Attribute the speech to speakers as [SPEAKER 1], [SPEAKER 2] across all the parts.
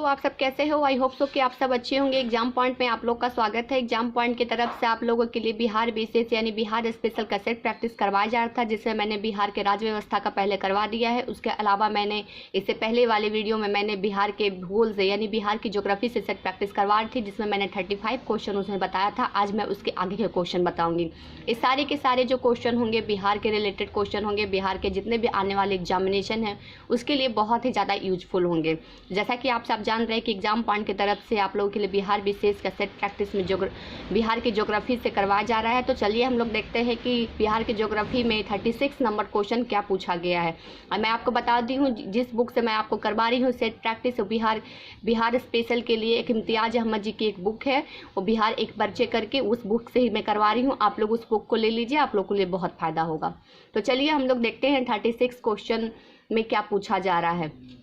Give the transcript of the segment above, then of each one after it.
[SPEAKER 1] दोस्तों, आप सब कैसे हो। आई होप सो कि आप सब अच्छे होंगे। एग्जाम पॉइंट में आप लोग का स्वागत है। एग्जाम पॉइंट की तरफ से आप लोगों के लिए बिहार बेसिस यानी बिहार स्पेशल का सेट प्रैक्टिस करवाया जा रहा था, जिसमें मैंने बिहार के राज्य व्यवस्था का पहले करवा दिया है। उसके अलावा मैंने इससे पहले वाले वीडियो में मैंने बिहार के भूगोल से यानी बिहार की ज्योग्राफी से सेट प्रैक्टिस करवा रही थी, जिसमें मैंने 35 क्वेश्चन उसमें बताया था। आज मैं उसके आगे के क्वेश्चन बताऊंगी। इस सारे के सारे जो क्वेश्चन होंगे बिहार के रिलेटेड क्वेश्चन होंगे, बिहार के जितने भी आने वाले एग्जामिनेशन हैं उसके लिए बहुत ही ज़्यादा यूजफुल होंगे। जैसा कि आप सब जान रहे हैं कि एग्जाम पॉइंट की तरफ से आप लोगों के लिए बिहार विशेष का सेट प्रैक्टिस में बिहार की ज्योग्राफी से करवाया जा रहा है। तो चलिए हम लोग देखते हैं कि बिहार की ज्योग्राफी में 36 नंबर क्वेश्चन क्या पूछा गया है। और मैं आपको बता दी हूँ, जिस बुक से मैं आपको करवा रही हूँ सेट प्रैक्टिस, बिहार स्पेशल के लिए एक इम्तियाज अहमद जी की एक बुक है, वो बिहार एक पर्चे करके, उस बुक से ही मैं करवा रही हूँ। आप लोग उस बुक को ले लीजिए, आप लोग के लिए बहुत फायदा होगा। तो चलिए हम लोग देखते हैं 36 क्वेश्चन में क्या पूछा जा रहा है।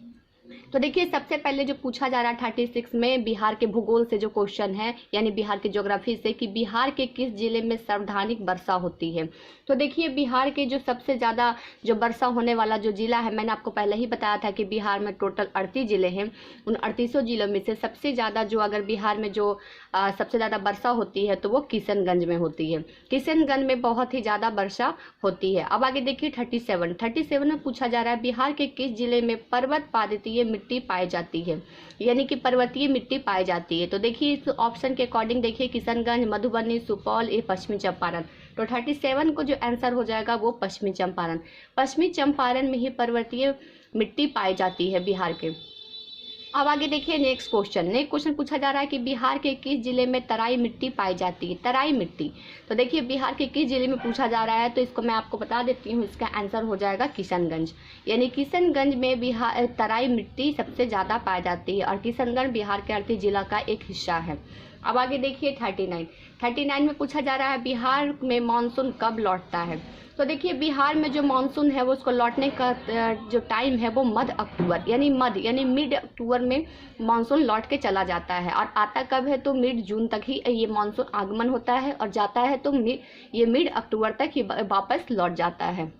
[SPEAKER 1] तो देखिए, सबसे पहले जो पूछा जा रहा है 36 में बिहार के भूगोल से जो क्वेश्चन है यानी बिहार की ज्योग्राफी से, कि बिहार के किस जिले में सर्वाधिक वर्षा होती है। तो देखिए, बिहार के जो सबसे ज़्यादा जो वर्षा होने वाला जो जिला है, मैंने आपको पहले ही बताया था कि बिहार में टोटल 38 जिले हैं। उन 38 जिलों में से सबसे ज़्यादा जो अगर बिहार में जो सबसे ज़्यादा वर्षा होती है तो वो किशनगंज में होती है। किशनगंज में बहुत ही ज़्यादा वर्षा होती है। अब आगे देखिए 37 में पूछा जा रहा है बिहार के किस जिले में पर्वत पादतीय मिट्टी पाई जाती है, यानी कि पर्वतीय मिट्टी पाई जाती है। तो देखिए इस ऑप्शन के अकॉर्डिंग देखिए, किशनगंज, मधुबनी, सुपौल, ये पश्चिमी चंपारण। तो 37 को जो आंसर हो जाएगा वो पश्चिमी चंपारण। पश्चिमी चंपारण में ही पर्वतीय मिट्टी पाई जाती है बिहार के। अब आगे देखिए नेक्स्ट क्वेश्चन पूछा जा रहा है कि बिहार के किस जिले में तराई मिट्टी पाई जाती है। तराई मिट्टी, तो देखिए बिहार के किस जिले में पूछा जा रहा है, तो इसको मैं आपको बता देती हूँ। इसका आंसर हो जाएगा किशनगंज, यानी किशनगंज में बिहार तराई मिट्टी सबसे ज़्यादा पाई जाती है, और किशनगंज बिहार के 38 जिला का एक हिस्सा है। अब आगे देखिए 39 में पूछा जा रहा है बिहार में मानसून कब लौटता है। तो देखिए बिहार में जो मानसून है वो उसको लौटने का जो टाइम है वो मध्य अक्टूबर यानी मिड अक्टूबर में मानसून लौट के चला जाता है, और आता कब है तो मिड जून तक ही ये मानसून आगमन होता है, और जाता है तो ये मिड अक्टूबर तक ही वापस लौट जाता है।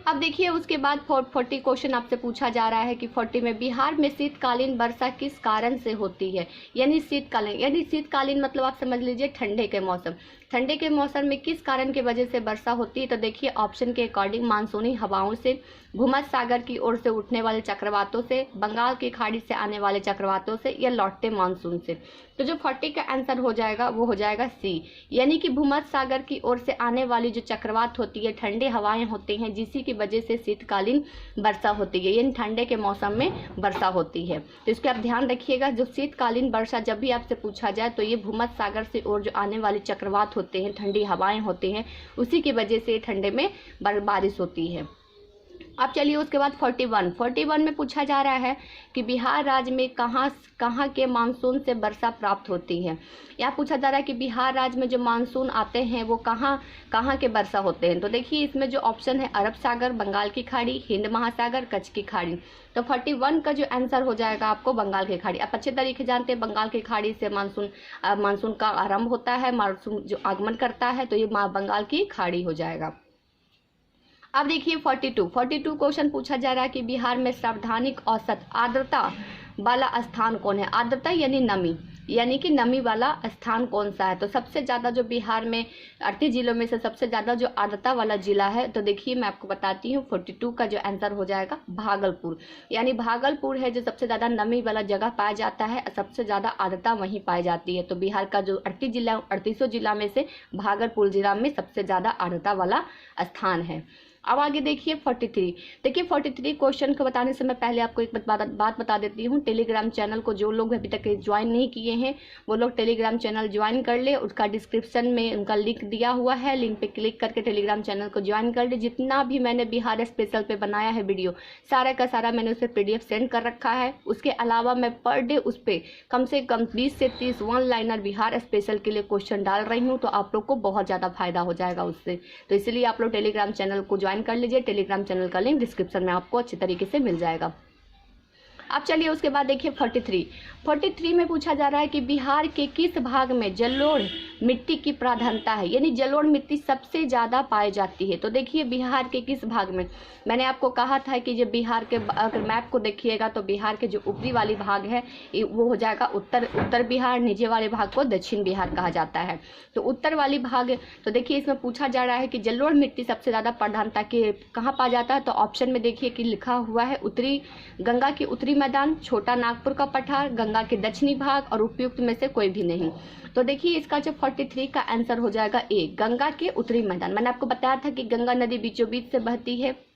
[SPEAKER 1] अब देखिए उसके बाद 40 क्वेश्चन आपसे पूछा जा रहा है कि 40 में बिहार में शीतकालीन वर्षा किस कारण से होती है, यानी शीतकालीन मतलब आप समझ लीजिए ठंडे के मौसम में किस कारण की वजह से वर्षा होती है। तो देखिए ऑप्शन के अकॉर्डिंग मानसूनी हवाओं से, भूमध्य सागर की ओर से उठने वाले चक्रवातों से, बंगाल की खाड़ी से आने वाले चक्रवातों से, या लौटते मानसून से। तो जो 40 का आंसर हो जाएगा वो हो जाएगा सी, यानी कि भूमध्य सागर की ओर से आने वाली जो चक्रवात होती है, ठंडे हवाएं होती हैं, जिसी की वजह से शीतकालीन वर्षा होती है, यानी ठंडे के मौसम में वर्षा होती है। तो इसको आप ध्यान रखिएगा, जो शीतकालीन वर्षा जब भी आपसे पूछा जाए तो ये भूमध्य सागर से ओर जो आने वाले चक्रवात होते हैं, ठंडी हवाएं होती हैं, उसी की वजह से ठंडे में बारिश होती है। अब चलिए उसके बाद 41 में पूछा जा रहा है कि बिहार राज्य में कहाँ के मानसून से वर्षा प्राप्त होती है। यहाँ पूछा जा रहा है कि बिहार राज्य में जो मानसून आते हैं वो कहाँ के वर्षा होते हैं। तो देखिए इसमें जो ऑप्शन है अरब सागर, बंगाल की खाड़ी, हिंद महासागर, कच्छ की खाड़ी। तो 41 का जो आंसर हो जाएगा आपको बंगाल की खाड़ी। आप अच्छे तरीके जानते हैं बंगाल की खाड़ी से मानसून का आरंभ होता है, मानसून जो आगमन करता है, तो ये बंगाल की खाड़ी हो जाएगा। अब देखिए 42 क्वेश्चन पूछा जा रहा है कि बिहार में सर्वाधिक औसत आर्द्रता वाला स्थान कौन है। आर्द्रता यानी कि नमी वाला स्थान कौन सा है। तो सबसे ज़्यादा जो बिहार में 38 जिलों में से सबसे ज़्यादा जो आर्द्रता वाला जिला है, तो देखिए मैं आपको बताती हूँ 42 का जो आंसर हो जाएगा भागलपुर, यानी भागलपुर है जो सबसे ज़्यादा नमी वाला जगह पाया जाता है, सबसे ज़्यादा आर्द्रता वहीं पाई जाती है। तो बिहार का जो 38 जिला में से भागलपुर जिला में सबसे ज़्यादा आर्द्रता वाला स्थान है। अब आगे देखिए 43। देखिए 43 क्वेश्चन को बताने से मैं पहले आपको एक बात बता देती हूँ। टेलीग्राम चैनल को जो लोग अभी तक ज्वाइन नहीं किए हैं वो लोग टेलीग्राम चैनल ज्वाइन कर ले। उसका डिस्क्रिप्शन में उनका लिंक दिया हुआ है, लिंक पे क्लिक करके टेलीग्राम चैनल को ज्वाइन कर ले। जितना भी मैंने बिहार स्पेशल पे बनाया है वीडियो, सारा का सारा मैंने उसे PDF सेंड कर रखा है। उसके अलावा मैं पर डे उस पर कम से कम 20 से 30 वन लाइनर बिहार स्पेशल के लिए क्वेश्चन डाल रही हूँ, तो आप लोग को बहुत ज़्यादा फायदा हो जाएगा उससे। तो इसलिए आप लोग टेलीग्राम चैनल को ज्वाइन कर लीजिए। टेलीग्राम चैनल का लिंक डिस्क्रिप्शन में आपको अच्छे तरीके से मिल जाएगा। अब चलिए उसके बाद देखिए 43 में पूछा जा रहा है कि बिहार के किस भाग में जलोढ़ मिट्टी की प्राधान्यता है, यानी जलोढ़ मिट्टी सबसे ज़्यादा पाई जाती है। तो देखिए बिहार के किस भाग में, मैंने आपको कहा था कि जब बिहार के अगर मैप को देखिएगा तो बिहार के जो ऊपरी वाली भाग है वो हो जाएगा उत्तर बिहार, नीचे वाले भाग को दक्षिण बिहार कहा जाता है। तो उत्तर वाली भाग, तो देखिए इसमें पूछा जा रहा है कि जलोढ़ मिट्टी सबसे ज़्यादा प्रधानता के कहाँ पाया जाता है। तो ऑप्शन में देखिए कि लिखा हुआ है उत्तरी गंगा के उत्तरी मैदान, छोटा नागपुर का पठार, गंगा के दक्षिणी भाग और उपयुक्त में से कोई भी नहीं। तो देखिए इसका जो 43 का आंसर हो जाएगा ए, गंगा के उत्तरी मैदान। मैंने आपको बताया था कि गंगा नदी बीचों बीच से बहती है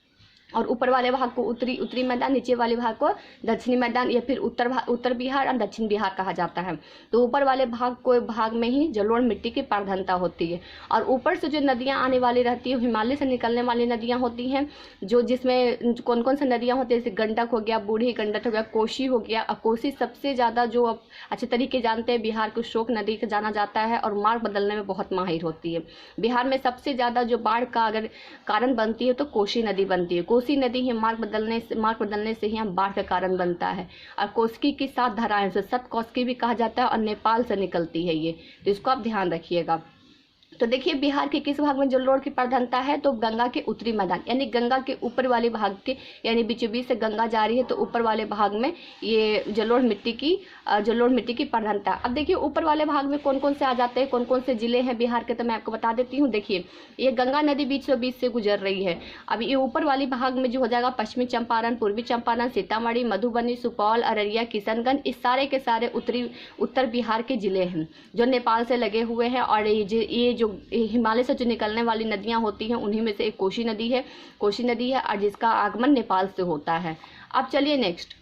[SPEAKER 1] और ऊपर वाले भाग को उत्तरी मैदान, नीचे वाले भाग को दक्षिणी मैदान या फिर उत्तर बिहार और दक्षिण बिहार कहा जाता है। तो ऊपर वाले भाग में ही जलोढ़ मिट्टी की प्रधानता होती है। और ऊपर से जो नदियां आने वाली रहती है, हिमालय से निकलने वाली नदियां होती हैं, जो जिसमें कौन कौन सी नदियां होती है, जैसे गंडक हो गया, बूढ़ी गंडक हो गया, कोसी हो गया। और कोसी सबसे ज़्यादा जो आप अच्छे तरीके जानते हैं, बिहार को शोक नदी का जाना जाता है और मार्ग बदलने में बहुत माहिर होती है। बिहार में सबसे ज़्यादा जो बाढ़ का अगर कारण बनती है तो कोसी नदी बनती है। कोसी नदी ही मार्ग बदलने से ही हम बाढ़ का कारण बनता है। और कोसी की 7 धाराएं से सतकोसी भी कहा जाता है और नेपाल से निकलती है ये, तो इसको आप ध्यान रखिएगा। तो देखिए बिहार के किस भाग में जलोढ़ की प्रधानता है, तो गंगा के उत्तरी मैदान, यानी गंगा के ऊपर वाले भाग के, यानी बीचों बीच से गंगा जा रही है तो ऊपर वाले भाग में ये जलोढ़ मिट्टी की प्रधानता। अब देखिए ऊपर वाले भाग में कौन कौन से आ जाते हैं, कौन कौन से जिले हैं बिहार के, तो मैं आपको बता देती हूँ। देखिए ये गंगा नदी बीचों बीच से गुजर रही है। अब ये ऊपर वाली भाग में जो हो जाएगा पश्चिमी चंपारण, पूर्वी चंपारण, सीतामढ़ी, मधुबनी, सुपौल, अररिया, किशनगंज, इस सारे के सारे उत्तर बिहार के जिले हैं जो नेपाल से लगे हुए हैं। और ये जो हिमालय से जो निकलने वाली नदियां होती हैं उन्हीं में से एक कोसी नदी है और जिसका आगमन नेपाल से होता है। अब चलिए नेक्स्ट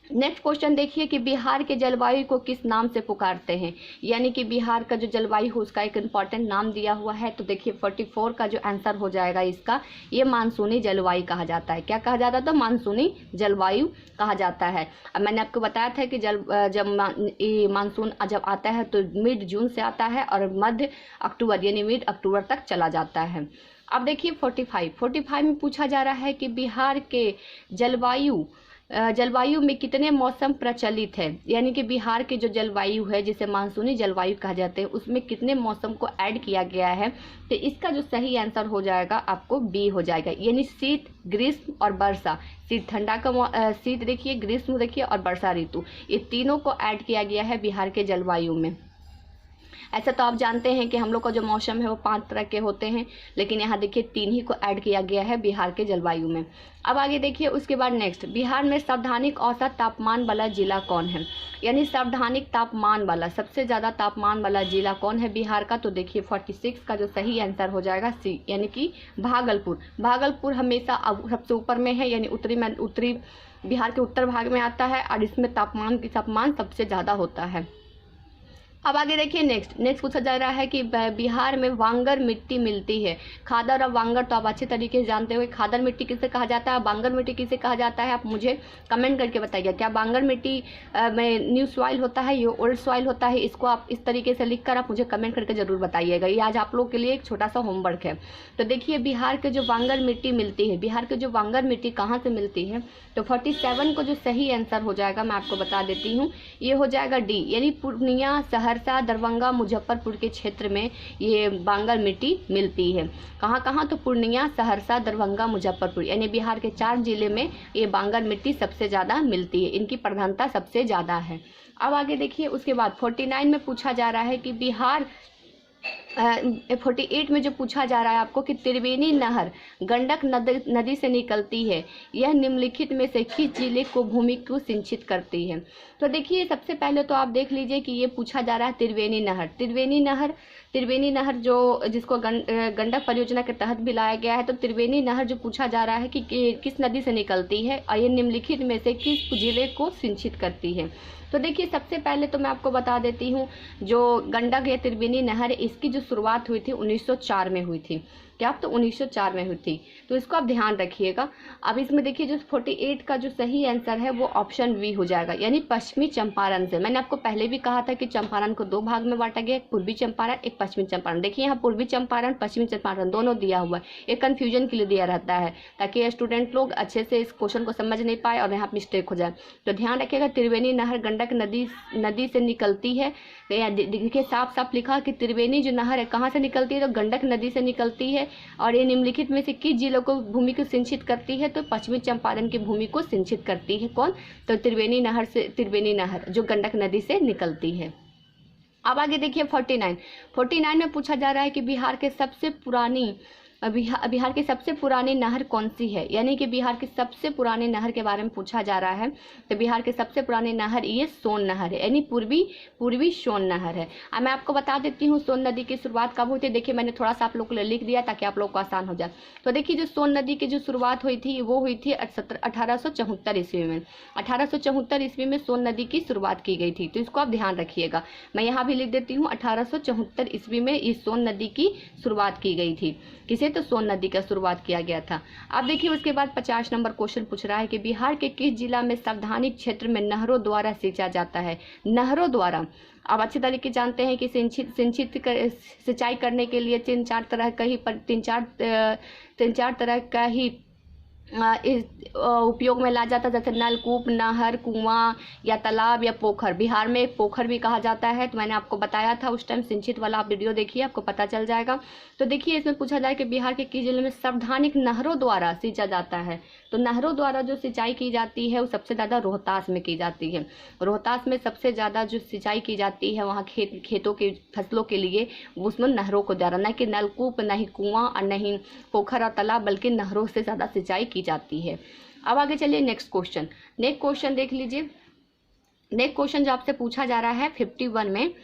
[SPEAKER 1] क्वेश्चन देखिए कि बिहार के जलवायु को किस नाम से पुकारते हैं, यानी कि बिहार का जो जलवायु है उसका एक इम्पॉर्टेंट नाम दिया हुआ है। तो देखिए 44 का जो आंसर हो जाएगा इसका, ये मानसूनी जलवायु कहा जाता है। क्या कहा जाता है? तो मानसूनी जलवायु कहा जाता है। अब मैंने आपको बताया था कि जब मानसून जब आता है तो मिड जून से आता है और मध्य अक्टूबर यानी मिड अक्टूबर तक चला जाता है। अब देखिए 45 में पूछा जा रहा है कि बिहार के जलवायु में कितने मौसम प्रचलित है, यानी कि बिहार की जो जलवायु है जिसे मानसूनी जलवायु कहा जाते हैं उसमें कितने मौसम को ऐड किया गया है। तो इसका जो सही आंसर हो जाएगा आपको बी हो जाएगा, यानी शीत, ग्रीष्म और वर्षा। शीत ठंडा का शीत देखिए, ग्रीष्म देखिए और वर्षा ऋतु, ये तीनों को ऐड किया गया है बिहार के जलवायु में। ऐसा तो आप जानते हैं कि हम लोग का जो मौसम है वो 5 तरह के होते हैं, लेकिन यहाँ देखिए 3 ही को ऐड किया गया है बिहार के जलवायु में। अब आगे देखिए उसके बाद नेक्स्ट, बिहार में सार्वधानिक औसत तापमान वाला जिला कौन है, यानी सार्वधानिक तापमान वाला सबसे ज़्यादा तापमान वाला जिला कौन है बिहार का। तो देखिए 46 का जो सही आंसर हो जाएगा सी, यानी कि भागलपुर हमेशा सबसे ऊपर में है, यानी उत्तरी बिहार के उत्तर भाग में आता है और इसमें तापमान सबसे ज़्यादा होता है। अब आगे देखिए नेक्स्ट पूछा जा रहा है कि बिहार में वांगर मिट्टी मिलती है। खादर और वांगर तो आप अच्छे तरीके से जानते हो। खादर मिट्टी किसे कहा जाता है, वांगर मिट्टी किसे कहा जाता है, आप मुझे कमेंट करके बताइए। क्या वांगर मिट्टी में न्यू सॉइल होता है, ये ओल्ड सॉइल होता है? इसको आप इस तरीके से लिखकर आप मुझे कमेंट करके जरूर बताइएगा। ये आज आप लोग के लिए एक छोटा सा होमवर्क है। तो देखिए बिहार के जो वांगर मिट्टी मिलती है, बिहार के जो वांगर मिट्टी कहाँ से मिलती है, तो 47 को जो सही आंसर हो जाएगा मैं आपको बता देती हूँ, ये हो जाएगा डी, यानी पूर्णिया, सहरसा, दरभंगा, मुजफ्फरपुर के क्षेत्र में ये वांगर मिट्टी मिलती है। कहाँ तो पूर्णिया, सहरसा, दरभंगा, मुजफ्फरपुर, यानी बिहार के 4 जिले में ये वांगर मिट्टी सबसे ज़्यादा मिलती है, इनकी प्रधानता सबसे ज़्यादा है। अब आगे देखिए उसके बाद 49 में पूछा जा रहा है कि बिहार 48 में जो पूछा जा रहा है आपको कि त्रिवेणी नहर गंडक नदी से निकलती है, यह निम्नलिखित में से किस जिले को भूमि को सिंचित करती है। तो देखिए सबसे पहले तो आप देख लीजिए कि ये पूछा जा रहा है त्रिवेणी नहर जो जिसको गंडक परियोजना के तहत भी लाया गया है। तो त्रिवेणी नहर जो पूछा जा रहा है कि किस नदी से निकलती है और ये निम्नलिखित में से किस जिले को सिंचित करती है। तो देखिए सबसे पहले तो मैं आपको बता देती हूँ, जो गंडक या त्रिवेणी नहर इसकी जो शुरुआत हुई थी 1904 में हुई थी। क्या तो 1904 में हुई थी। तो इसको आप ध्यान रखिएगा। अब इसमें देखिए जो 48 का जो सही आंसर है वो ऑप्शन बी हो जाएगा, यानी पश्चिमी चंपारण से। मैंने आपको पहले भी कहा था कि चंपारण को दो भाग में बांटा गया, एक पूर्वी चंपारण, एक पश्चिमी चंपारण। देखिए यहाँ पूर्वी चंपारण पश्चिमी चंपारण दोनों दिया हुआ है, एक कन्फ्यूजन के लिए दिया रहता है ताकि स्टूडेंट लोग अच्छे से इस क्वेश्चन को समझ नहीं पाए और यहाँ मिस्टेक हो जाए। तो ध्यान रखिएगा, त्रिवेणी नहर गंडक नदी से निकलती है। देखिए साफ साफ लिखा कि त्रिवेणी जो नहर है कहाँ से निकलती है, तो गंडक नदी से निकलती है। और ये निम्नलिखित में से किस जिलों को भूमि को सिंचित करती है, तो पश्चिमी चंपारण की भूमि को सिंचित करती है। कौन, तो त्रिवेणी नहर जो गंडक नदी से निकलती है। अब आगे देखिए 49 में पूछा जा रहा है कि बिहार की सबसे पुरानी नहर कौन सी है, यानी कि बिहार की सबसे पुरानी नहर के बारे में पूछा जा रहा है। तो बिहार की सबसे पुरानी नहर ये सोन नहर है, यानी पूर्वी सोन नहर है। अब मैं आपको बता देती हूँ सोन नदी की शुरुआत कब हुई थी। देखिए मैंने थोड़ा सा आप लोग को लिख दिया ताकि आप लोग को आसान हो जाए। तो देखिए जो सोन नदी की जो शुरुआत हुई थी वो हुई थी 1874 ईस्वी में। 1874 ईस्वी में सोन नदी की शुरुआत की गई थी। तो इसको आप ध्यान रखिएगा, मैं यहाँ भी लिख देती हूँ 1874 ईस्वी में इस सोन नदी की शुरुआत की गई थी। किसे, तो सोन नदी का शुरुआत किया गया था। अब देखिए उसके बाद 50 नंबर क्वेश्चन पूछ रहा है कि बिहार के किस जिला में संवैधानिक क्षेत्र में नहरों द्वारा सिंचा जाता है। नहरों द्वारा अब अच्छे तरीके जानते हैं कि सिंचाई करने के लिए तीन चार तरह तरह का ही इस उपयोग में ला जाता है, जैसे नलकूप, नहर, कुआं या तालाब या पोखर। बिहार में एक पोखर भी कहा जाता है, तो मैंने आपको बताया था उस टाइम, सिंचित वाला आप वीडियो देखिए आपको पता चल जाएगा। तो देखिए इसमें पूछा जाए कि बिहार के किस जिले में संवैधानिक नहरों द्वारा सिंचा जाता है। तो नहरों द्वारा जो सिंचाई की जाती है वो सबसे ज़्यादा रोहतास में की जाती है। रोहतास में सबसे ज़्यादा जो सिंचाई की जाती है वहाँ खेतों की फसलों के लिए, उसमें नहरों को द्वारा, न कि नलकूप, न ही कुआं और न ही पोखर और तालाब, बल्कि नहरों से ज़्यादा सिंचाई की जाती है। अब आगे चलिए नेक्स्ट क्वेश्चन देख लीजिए। नेक्स्ट क्वेश्चन जो आपसे पूछा जा रहा है 51 में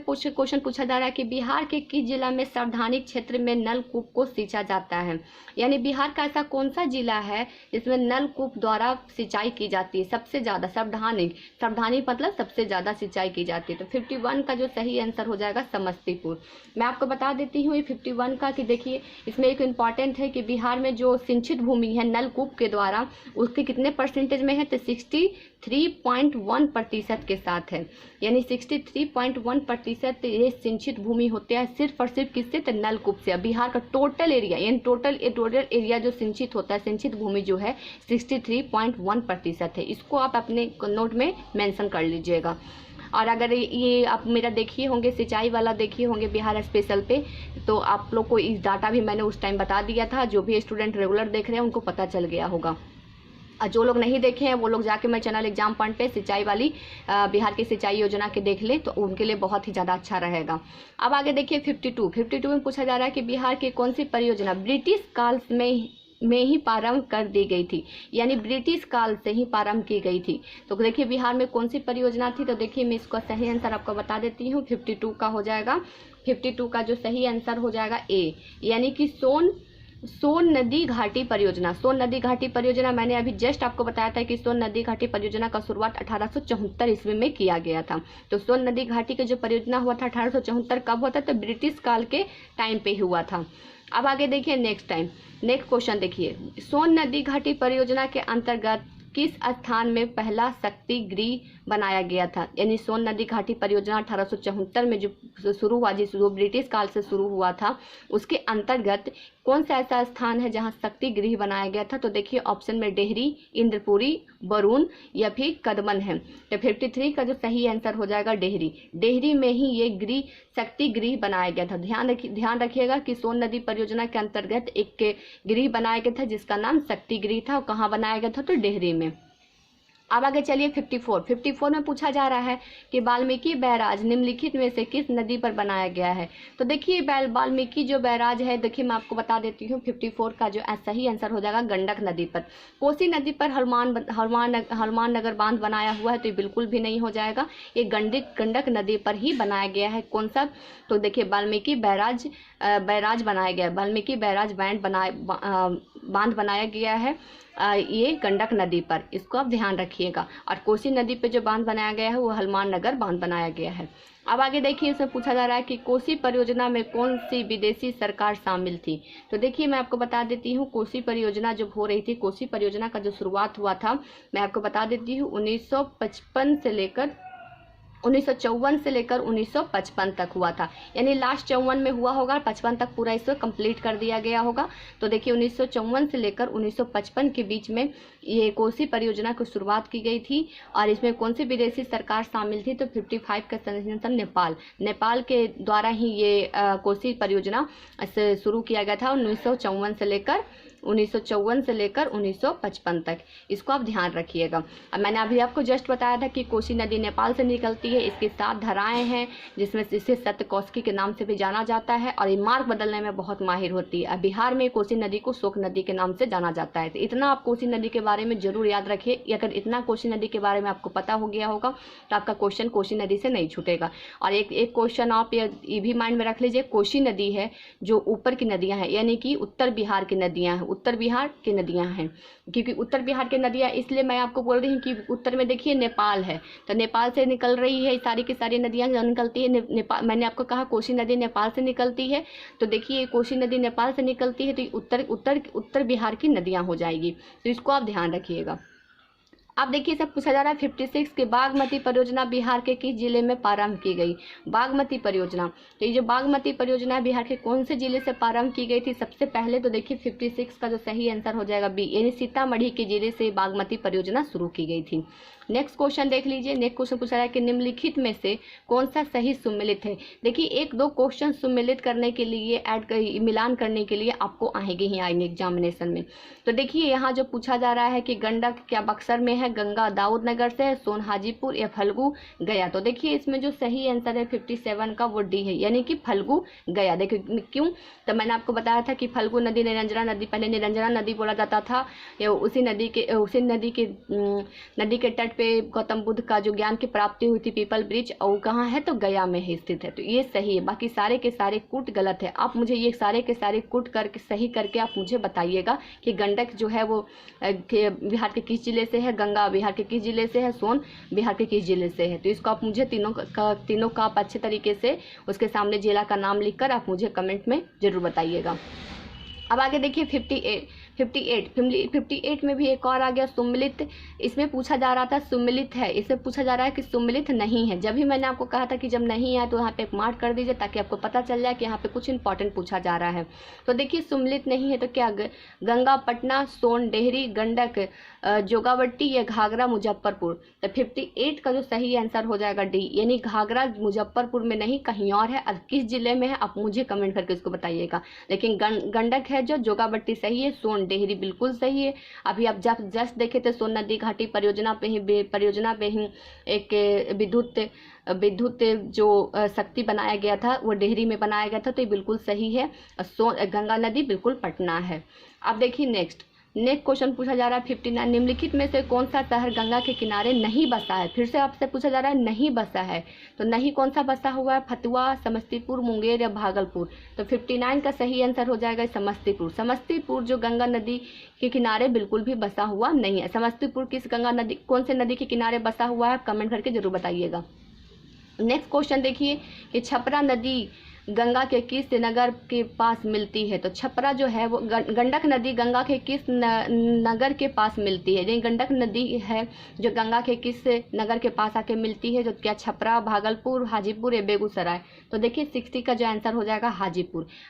[SPEAKER 1] क्वेश्चन पूछा जा रहा है कि बिहार के किस जिला में संवैधानिक क्षेत्र में नलकूप को सिंचा जाता है। यानी बिहार का ऐसा कौन सा जिला है जिसमें नलकूप द्वारा सिंचाई की जाती है सबसे ज़्यादा। संवैधानिक मतलब सबसे ज़्यादा सिंचाई की जाती है। तो 51 का जो सही आंसर हो जाएगा समस्तीपुर। मैं आपको बता देती हूँ ये 51 का कि देखिए इसमें एक इम्पॉर्टेंट है कि बिहार में जो सिंचित भूमि है नलकूप के द्वारा उसके कितने परसेंटेज में है, तो 63.1% के साथ है। यानी 63.1% ये सिंचित भूमि होते हैं सिर्फ और सिर्फ किससे, तो नलकूप से। बिहार का टोटल एरिया यानी टोटल एरिया जो सिंचित होता है, सिंचित भूमि जो है 63.1% है। इसको आप अपने नोट में मेंशन कर लीजिएगा। और अगर ये आप मेरा देखिए होंगे सिंचाई वाला देखिए होंगे बिहार स्पेशल पे, तो आप लोग को इस डाटा भी मैंने उस टाइम बता दिया था। जो भी स्टूडेंट रेगुलर देख रहे हैं उनको पता चल गया होगा, और जो लोग नहीं देखे हैं वो लोग जाके मेरे चैनल एग्जाम पॉइंट पे सिंचाई वाली बिहार की सिंचाई योजना के देख ले, तो उनके लिए बहुत ही ज़्यादा अच्छा रहेगा। अब आगे देखिए 52 में पूछा जा रहा है कि बिहार की कौन सी परियोजना ब्रिटिश काल में ही प्रारंभ कर दी गई थी। यानी ब्रिटिश काल से ही प्रारंभ की गई थी। तो देखिए बिहार में कौन सी परियोजना थी, तो देखिए मैं इसका सही आंसर आपको बता देती हूँ। 52 का हो जाएगा, 52 का जो सही आंसर हो जाएगा ए, यानी कि सोन नदी घाटी परियोजना। सोन नदी घाटी परियोजना मैंने अभी जस्ट आपको बताया था कि सोन नदी घाटी परियोजना का शुरुआत 1874 ईस्वी में किया गया था। तो सोन नदी घाटी की जो परियोजना हुआ था 1874 कब हुआ था, तो ब्रिटिश काल के टाइम पे हुआ था। अब आगे देखिए नेक्स्ट क्वेश्चन देखिए, सोन नदी घाटी परियोजना के अंतर्गत किस स्थान में पहला शक्ति गृह बनाया गया था। यानी सोन नदी घाटी परियोजना 1874 में जो शुरू हुआ, जो ब्रिटिश काल से शुरू हुआ था, उसके अंतर्गत कौन सा ऐसा स्थान है जहां शक्ति गृह बनाया गया था। तो देखिए ऑप्शन में डेहरी, इंद्रपुरी, बरून या फिर कदमन है। तो 53 का जो सही आंसर हो जाएगा डेहरी में ही ये शक्ति गृह बनाया गया था। ध्यान रखिएगा कि सोन नदी परियोजना के अंतर्गत एक गृह बनाया गया था जिसका नाम शक्ति गृह था। और कहाँ बनाया गया था, तो डेहरी में। अब आगे चलिए 54 में पूछा जा रहा है कि वाल्मीकि बैराज निम्नलिखित में से किस नदी पर बनाया गया है। तो देखिए वाल्मीकि जो बैराज है, देखिए मैं आपको बता देती हूँ 54 का जो सही आंसर हो जाएगा गंडक नदी पर। कोसी नदी पर हनुमान नगर बांध बनाया हुआ है, तो ये बिल्कुल भी नहीं हो जाएगा। ये गंडक नदी पर ही बनाया गया है। कौन सा, तो देखिए वाल्मीकि बैराज बनाया गया है। वाल्मीकि बैराज बैंड बांध बनाया गया है ये गंडक नदी पर, इसको आप ध्यान रखिएगा। और कोसी नदी पे जो बांध बनाया गया है वो हनुमान नगर बांध बनाया गया है। अब आगे देखिए, इसमें पूछा जा रहा है कि कोसी परियोजना में कौन सी विदेशी सरकार शामिल थी। तो देखिए मैं आपको बता देती हूँ, कोसी परियोजना जब हो रही थी, कोसी परियोजना का जो शुरुआत हुआ था मैं आपको बता देती हूँ 1954 से लेकर 1955 तक हुआ था। यानी लास्ट 54 में हुआ होगा, 55 तक पूरा इसको कंप्लीट कर दिया गया होगा। तो देखिए 1954 से लेकर 1955 के बीच में ये कोसी परियोजना की शुरुआत की गई थी। और इसमें कौन सी विदेशी सरकार शामिल थी, तो 55 का सदस्य नेपाल के द्वारा ही ये कोसी परियोजना से शुरू किया गया था 1954 से लेकर 1955 तक। इसको आप ध्यान रखिएगा। अब मैंने अभी आपको जस्ट बताया था कि कोसी नदी नेपाल से निकलती है, इसके 7 धाराएं हैं जिसमें इसे सप्तकोशी के नाम से भी जाना जाता है और ये मार्ग बदलने में बहुत माहिर होती है। बिहार में कोसी नदी को शोक नदी के नाम से जाना जाता है। तो इतना आप कोसी नदी के बारे में जरूर याद रखिए। अगर इतना कोसी नदी के बारे में आपको पता हो गया होगा तो आपका क्वेश्चन कोसी नदी से नहीं छूटेगा। और एक क्वेश्चन आप ये भी माइंड में रख लीजिए, कोसी नदी है जो ऊपर की नदियां हैं, यानी कि उत्तर बिहार की नदियां हैं, उत्तर बिहार की नदियां हैं। क्योंकि उत्तर बिहार की नदियां इसलिए मैं आपको बोल रही हूँ कि उत्तर में देखिए नेपाल है, तो नेपाल से निकल रही है सारी की सारी नदियां निकलती है। नेपाल, मैंने आपको कहा कोसी नदी नेपाल से निकलती है, तो देखिए कोसी नदी नेपाल से निकलती है तो उत्तर बिहार की नदियां हो जाएगी। तो इसको आप ध्यान रखिएगा। अब देखिए सब पूछा जा रहा है 56 के बागमती परियोजना बिहार के किस जिले में प्रारंभ की गई। बागमती परियोजना, तो ये जो बागमती परियोजना है बिहार के कौन से जिले से प्रारंभ की गई थी। सबसे पहले तो देखिए 56 का जो सही आंसर हो जाएगा बी, यानी सीतामढ़ी के जिले से बागमती परियोजना शुरू की गई थी। नेक्स्ट क्वेश्चन देख लीजिए। नेक्स्ट क्वेश्चन पूछा रहा है कि निम्नलिखित में से कौन सा सही सुमेलित है। देखिए 1-2 क्वेश्चन सुमेलित करने के लिए मिलान करने के लिए आपको आएंगे ही आएंगे एग्जामिनेशन में। तो देखिए यहाँ जो पूछा जा रहा है कि गंडक क्या बक्सर में है, गंगा दाऊद नगर से है, सोन हाजीपुर या फल्गु गया। तो देखिए इसमें जो सही आंसर है 57 का वो डी है, यानी कि फल्गु गया। देखिए क्यों, तो मैंने आपको बताया था कि फल्गु नदी निरंजना नदी, पहले निरंजना नदी बोला जाता था, उसी नदी के तट पे गौतम बुद्ध का जो ज्ञान की प्राप्ति हुई थी पीपल ब्रिज, और कहाँ है तो गया में ही स्थित है। तो ये सही है, बाकी सारे के सारे कूट गलत है। आप मुझे ये सारे के सारे कूट करके सही करके आप मुझे बताइएगा कि गंडक जो है वो बिहार के किस जिले से है, गंगा बिहार के किस जिले से है, सोन बिहार के किस जिले से है। तो इसको आप मुझे तीनों का आप अच्छे तरीके से उसके सामने जिला का नाम लिखकर आप मुझे कमेंट में जरूर बताइएगा। अब आगे देखिए 58 में भी एक और आ गया सुम्मिलित। इसमें पूछा जा रहा था सुम्मिलित है, इसमें पूछा जा रहा है कि सुम्मिलित नहीं है। जब भी मैंने आपको कहा था कि जब नहीं है तो यहाँ पे एक मार्क कर दीजिए ताकि आपको पता चल जाए कि यहाँ पे कुछ इंपॉर्टेंट पूछा जा रहा है। तो देखिए सुम्मिलित नहीं है तो क्या, गंगा पटना, सोन डेहरी, गंडक जोगावट्टी या घाघरा मुजफ्फरपुर। तो 58 का जो सही आंसर हो जाएगा डी, यानी घाघरा मुजफ्फरपुर में नहीं कहीं और है। और किस जिले में है आप मुझे कमेंट करके इसको बताइएगा। लेकिन गंडक है जो जोगावट्टी सही है, सोन डेहरी बिल्कुल सही है। अभी आप जब जस्ट देखे थे सोन नदी घाटी परियोजना पे ही एक विद्युत जो शक्ति बनाया गया था वो डेहरी में बनाया गया था, तो ये बिल्कुल सही है। गंगा नदी बिल्कुल पटना है। अब देखिए नेक्स्ट क्वेश्चन पूछा जा रहा है 59, निम्नलिखित में से कौन सा शहर गंगा के किनारे नहीं बसा है। फिर से आपसे पूछा जा रहा है नहीं बसा है, तो नहीं कौन सा बसा हुआ है, फतुहा, समस्तीपुर, मुंगेर या भागलपुर। तो 59 का सही आंसर हो जाएगा समस्तीपुर जो गंगा नदी के किनारे बिल्कुल भी बसा हुआ नहीं है। समस्तीपुर कौन से नदी के किनारे बसा हुआ है, कमेंट करके जरूर बताइएगा। नेक्स्ट क्वेश्चन देखिए कि छपरा नदी गंगा के किस नगर के पास मिलती है। तो छपरा जो है वो गंडक नदी गंगा के किस नगर के पास मिलती है। यानी गंडक नदी है जो गंगा के किस नगर के पास आके मिलती है, जो क्या छपरा, भागलपुर, हाजीपुर या बेगूसराय। तो देखिए 60 का जो आंसर हो जाएगा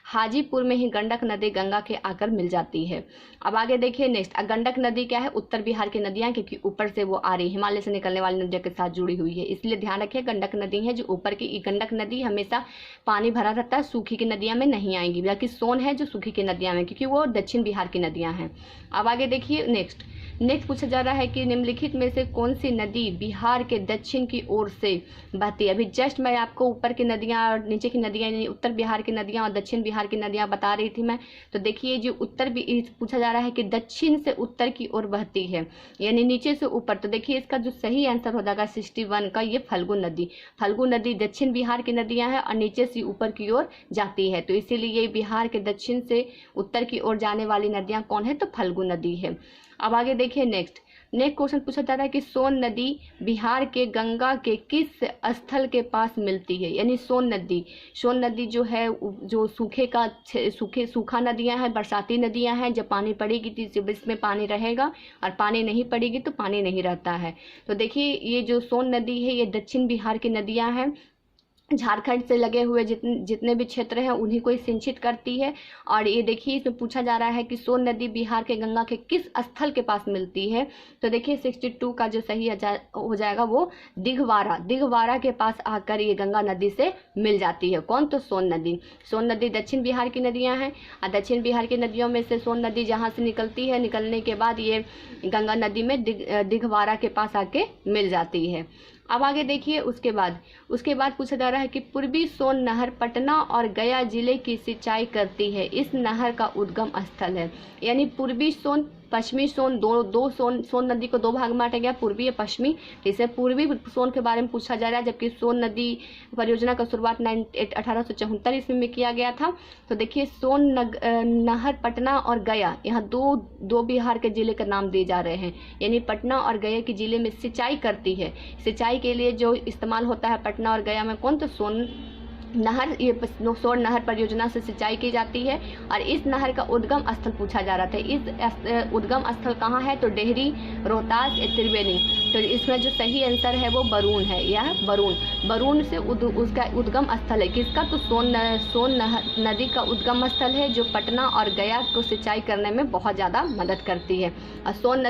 [SPEAKER 1] हाजीपुर में ही गंडक नदी गंगा के आकर मिल जाती है। अब आगे देखिए नेक्स्ट, गंडक नदी क्या है, उत्तर बिहार की नदियां, क्योंकि ऊपर से वो आ रही हिमालय से निकलने वाली नदियों के साथ जुड़ी हुई है, इसलिए ध्यान रखिए गंडक नदी है जो ऊपर की। गंडक नदी हमेशा पानी भरा रहता है, सूखी की नदियां में नहीं आएंगी। जबकि सोन है जो सूखी की नदियां में, क्योंकि वो दक्षिण बिहार की नदियां हैं। अब आगे देखिए नेक्स्ट पूछा जा रहा है कि निम्नलिखित में से कौन सी नदी बिहार के दक्षिण की ओर से बहती है। अभी जस्ट मैं आपको ऊपर की नदियां और नीचे की नदियां, यानी उत्तर बिहार की नदियां और दक्षिण बिहार की नदियां बता रही थी मैं। तो देखिए जो पूछा जा रहा है कि दक्षिण से उत्तर की ओर बहती है, यानी नीचे से ऊपर। तो देखिए इसका जो सही आंसर हो जाएगा 61 का, ये फल्गु नदी दक्षिण बिहार की नदियां हैं और नीचे से ऊपर उत्तर की ओर जाती है। तो इसीलिए बिहार के दक्षिण से उत्तर की ओर जाने वाली नदियां कौन है, तो फल्गु नदी है। अब आगे देखिए नेक्स्ट क्वेश्चन पूछा जा रहा है कि सोन नदी बिहार के गंगा के किस स्थल के पास मिलती है। यानी सोन नदी जो है, जो सूखा नदियां हैं, बरसाती नदियां हैं, जब पानी पड़ेगी तो इसमें पानी रहेगा और पानी नहीं पड़ेगी तो पानी नहीं रहता है। तो देखिए ये जो सोन नदी है ये दक्षिण बिहार की नदियां हैं, झारखंड से लगे हुए जितने भी क्षेत्र हैं उन्हीं को ही सिंचित करती है। और ये देखिए इसमें पूछा जा रहा है कि सोन नदी बिहार के गंगा के किस स्थल के पास मिलती है। तो देखिए 62 का जो सही हो जाएगा वो दिघवारा के पास आकर ये गंगा नदी से मिल जाती है। कौन, तो सोन नदी दक्षिण बिहार की नदियां हैं और दक्षिण बिहार की नदियों में से सोन नदी जहाँ से निकलती है, निकलने के बाद ये गंगा नदी में दिघवारा के पास आके मिल जाती है। अब आगे देखिए उसके बाद पूछा जा रहा है कि पूर्वी सोन नहर पटना और गया जिले की सिंचाई करती है। इस नहर का उद्गम स्थल है। यानी पूर्वी सोन, पश्चिमी सोन, दो सोन नदी को दो भाग में बांटा गया, पूर्वी और पश्चिमी। इसे पूर्वी सोन के बारे में पूछा जा रहा है, जबकि सोन नदी परियोजना का शुरुआत 1874 ईस्वी में किया गया था। तो देखिए सोन नहर पटना और गया, यहाँ दो बिहार के जिले का नाम दिए जा रहे हैं। यानी पटना और गया के जिले में सिंचाई करती है। सिंचाई के लिए जो इस्तेमाल होता है पटना और गया में कौन, तो सोन नहर परियोजना से सिंचाई की जाती है। और इस नहर का उद्गम स्थल पूछा जा रहा था। इस उद्गम स्थल कहाँ है, तो डेहरी, रोहतास या त्रिवेणी। तो इसमें जो सही आंसर है वो बरून है। यह बरून से उसका उद्गम स्थल है। किसका, तो सोन नदी का उद्गम स्थल है, जो पटना और गया को सिंचाई करने में बहुत ज़्यादा मदद करती है। और सोन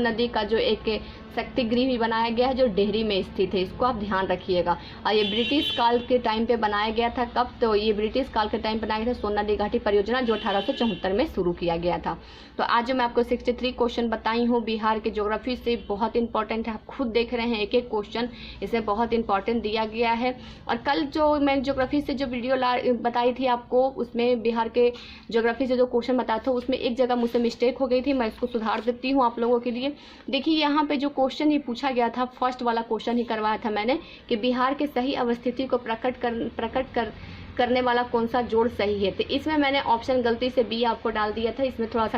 [SPEAKER 1] नदी का जो एक शक्ति गृह भी बनाया गया है जो डेहरी में स्थित है। इसको आप ध्यान रखिएगा। और ये ब्रिटिश काल के टाइम पे बनाया गया था। कब, तो ये ब्रिटिश काल के टाइम बनाया गया था सोन नदी घाटी परियोजना, जो 1874 में शुरू किया गया था। तो आज जो मैं आपको 63 क्वेश्चन बताई हूँ बिहार के ज्योग्राफी से, बहुत इंपॉर्टेंट है। आप खुद देख रहे हैं एक क्वेश्चन इसमें बहुत इंपॉर्टेंट दिया गया है। और कल जो मैं ज्योग्राफी से जो वीडियो बताई थी आपको, उसमें बिहार के ज्योग्राफी से जो क्वेश्चन बताया था उसमें एक जगह मुझसे मिस्टेक हो गई थी, मैं इसको सुधार देती हूँ आप लोगों के लिए। देखिए यहाँ पे जो क्वेश्चन ही पूछा गया था, फर्स्ट वाला क्वेश्चन ही करवाया था मैंने कि बिहार के सही अवस्थिति को प्रकट करने वाला कौन सा जोड़ सही है। तो इसमें मैंने ऑप्शन गलती से बी आपको डाल दिया था। इसमें थोड़ा सा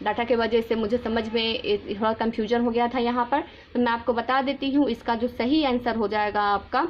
[SPEAKER 1] डाटा के वजह से मुझे समझ में थोड़ा कंफ्यूजन हो गया था यहाँ पर। तो मैं आपको बता देती हूँ, इसका जो सही आंसर हो जाएगा आपका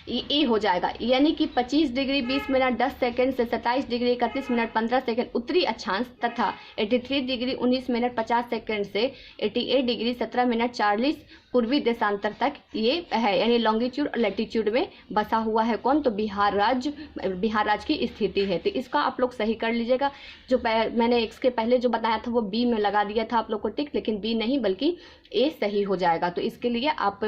[SPEAKER 1] ए हो जाएगा। यानी कि 25 डिग्री 20 मिनट 10 सेकंड से 27 डिग्री 31 मिनट 15 सेकंड उत्तरी अक्षांश तथा 83 डिग्री 19 मिनट 50 सेकंड से 88 डिग्री 17 मिनट 40 पूर्वी देशांतर तक ये है। यानी लॉन्गिट्यूड और लैटिट्यूड में बसा हुआ है कौन, तो बिहार राज्य की स्थिति है। तो इसका आप लोग सही कर लीजिएगा। जो मैंने इसके पहले जो बताया था वो बी में लगा दिया था आप लोग को टिक, लेकिन बी नहीं बल्कि ए सही हो जाएगा। तो इसके लिए आप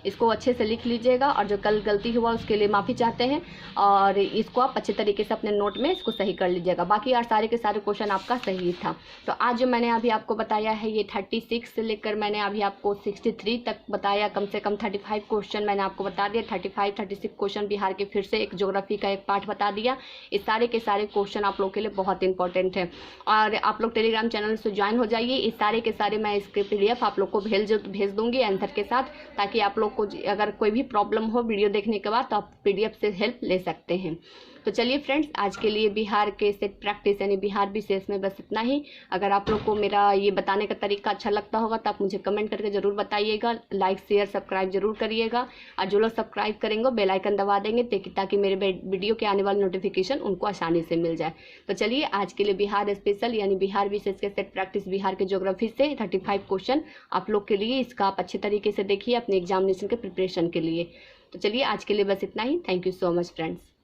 [SPEAKER 1] इसको अच्छे से लिख लीजिएगा। और जो कल गलती हुआ उसके लिए माफ़ी चाहते हैं, और इसको आप अच्छे तरीके से अपने नोट में इसको सही कर लीजिएगा। बाकी यार सारे के सारे क्वेश्चन आपका सही था। तो आज जो मैंने अभी आपको बताया है ये 36 से लेकर मैंने अभी आपको 63 तक बताया। कम से कम 35 क्वेश्चन मैंने आपको बता दिया। 35-36 क्वेश्चन बिहार के फिर से एक ज्योग्राफी का एक पार्ट बता दिया। इस सारे के सारे क्वेश्चन आप लोग के लिए बहुत इंपॉर्टेंट है। और आप लोग टेलीग्राम चैनल से ज्वाइन हो जाइए। इस सारे के सारे मैं इसके PDF आप लोग को भेज दूंगी आंसर के साथ, ताकि आप लोग को अगर कोई भी प्रॉब्लम हो वीडियो देखने के बाद तो आप PDF से हेल्प ले सकते हैं। तो चलिए फ्रेंड्स, आज के लिए बिहार के सेट प्रैक्टिस यानी बिहार विशेष में बस इतना ही। अगर आप लोग को मेरा ये बताने का तरीका अच्छा लगता होगा तो आप मुझे कमेंट करके ज़रूर बताइएगा। लाइक शेयर सब्सक्राइब जरूर करिएगा। और जो लोग सब्सक्राइब करेंगे बेल आइकन दबा देंगे ताकि मेरे वीडियो के आने वाले नोटिफिकेशन उनको आसानी से मिल जाए। तो चलिए आज के लिए बिहार स्पेशल यानी बिहार विशेष के सेट प्रैक्टिस बिहार के ज्योग्राफी से 35 क्वेश्चन आप लोग के लिए, इसका आप अच्छे तरीके से देखिए अपने एग्जामिनेशन के प्रिपरेशन के लिए। तो चलिए आज के लिए बस इतना ही। Thank you so much friends.